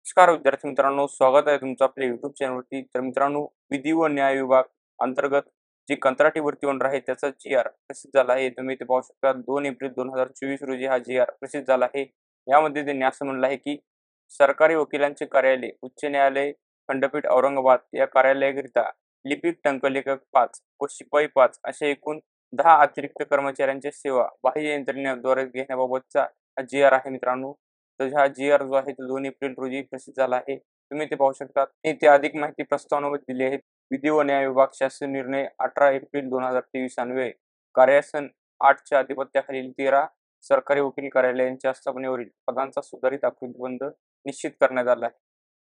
नमस्कार विद्यार्थी मित्रांनो, स्वागत आहे तुमचं आपल्या YouTube चॅनलवरती. तर मित्रांनो, विधी व न्याय विभाग अंतर्गत जी कंत्राटी भरती होणार आहे त्याचा जी-आर प्रसिद्ध झाला आहे. तुम्ही इथे पाहू शकता 2 एप्रिल 2024 रोजी हा जी-आर प्रसिद्ध झाला आहे. यामध्ये त्यांनी असं म्हणलं आहे, की सरकारी वकिलांचे कार्यालय, उच्च न्यायालय, खंडपीठ औरंगाबाद या कार्यालयाकरिता लिपिक, टंकलेखक 5 व शिपाई 5 अशा एकूण 10 अतिरिक्त कर्मचाऱ्यांच्या सेवा बाह्य यंत्रणेद्वारे घेण्याबाबतचा हा जी-आर आहे मित्रांनो. तर हा जी-आर जो आहे तो 2 एप्रिल रोजी प्रसिद्ध झाला आहे. तुम्ही ते पाहू शकता. इथे अधिक माहिती प्रस्तावनेमध्ये दिली आहे. विधी व न्याय विभाग शासन निर्णय 18 एप्रिल 2023 अन्वये कार्यासन 8च्या अधिपत्याखालील 13 सरकारी वकील कार्यालयांच्या स्थापनेवरील पदांचा सुधारित आकृतीबंध निश्चित करण्यात आला आहे.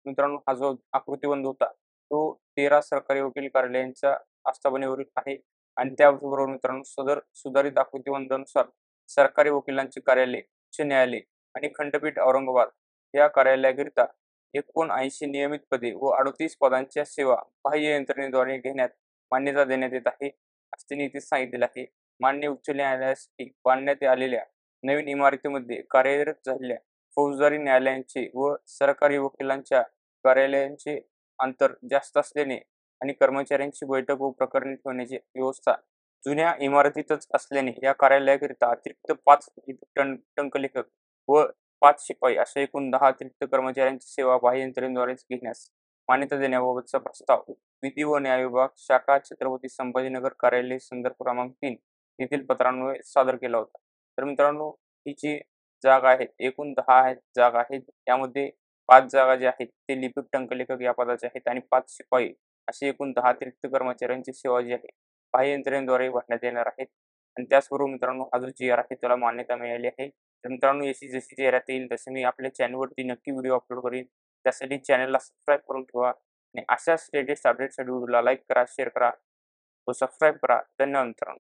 मित्रांनो, हा जो आकृतीबंध होता तो 13 सरकारी वकील कार्यालयांच्या आस्थापनेवरील आहे आणि त्याचबरोबर मित्रांनो सदर सुधारित आकृतीबंधानुसार सरकारी वकिलांचे कार्यालय, उच्च न्यायालय आणि खंडपीठ औरंगाबाद या कार्यालयाकरिता एकूण 80 नियमित पदे व 38 पदांच्या सेवा बाह्य यंत्रणेद्वारे घेण्यात मान्यता देण्यात येत आहे, असं त्यांनी इथे सांगितलेलं आहे. मान्य उच्च न्यायालयासाठी बांधण्यात आलेल्या नवीन इमारतीमध्ये कार्यरत झालेल्या फौजदारी न्यायालयांचे व सरकारी वकिलांच्या कार्यालयांचे अंतर जास्त असल्याने आणि कर्मचाऱ्यांची बैठक व प्रकरणे ठेवण्याची व्यवस्था जुन्या इमारतीतच असल्याने या कार्यालयाकरिता अतिरिक्त 5 टंकलेखक व 5 शिपाई अशा एकूण 10 अतिरिक्त कर्मचाऱ्यांची सेवा बाह्य यंत्रणेद्वारेच घेण्यास मान्यता देण्याबाबतचा प्रस्ताव विधी व न्याय विभाग शाखा छत्रपती संभाजीनगर कार्यालय संदर्भ क्रमांक 3 येथील पत्रान्वये सादर केला होता. तर मित्रांनो, ही जी जागा आहेत एकूण 10 आहेत जागा आहेत. यामध्ये 5 जागा ज्या आहेत ते लिपिक टंकलेखक या पदाच्या आहेत आणि 5 शिपाई असे एकूण 10 अतिरिक्त कर्मचाऱ्यांची सेवा जी आहे बाह्य यंत्रणेद्वारे भरण्यात येणार आहेत. आणि त्याचबरोबर मित्रांनो, हा जो जी-आर आहे त्याला मान्यता मिळाली आहे. तर मित्रांनो, याची जशी जाहिरात येईल तसे मी आपल्या चॅनलवरती नक्की व्हिडिओ अपलोड करीन. त्यासाठी चॅनलला सबस्क्राईब करून ठेवा आणि अशाच लेटेस्ट अपडेटसाठी व्हिडिओला लाईक करा, शेअर करा व सबस्क्राईब करा. धन्यवाद मित्रांनो.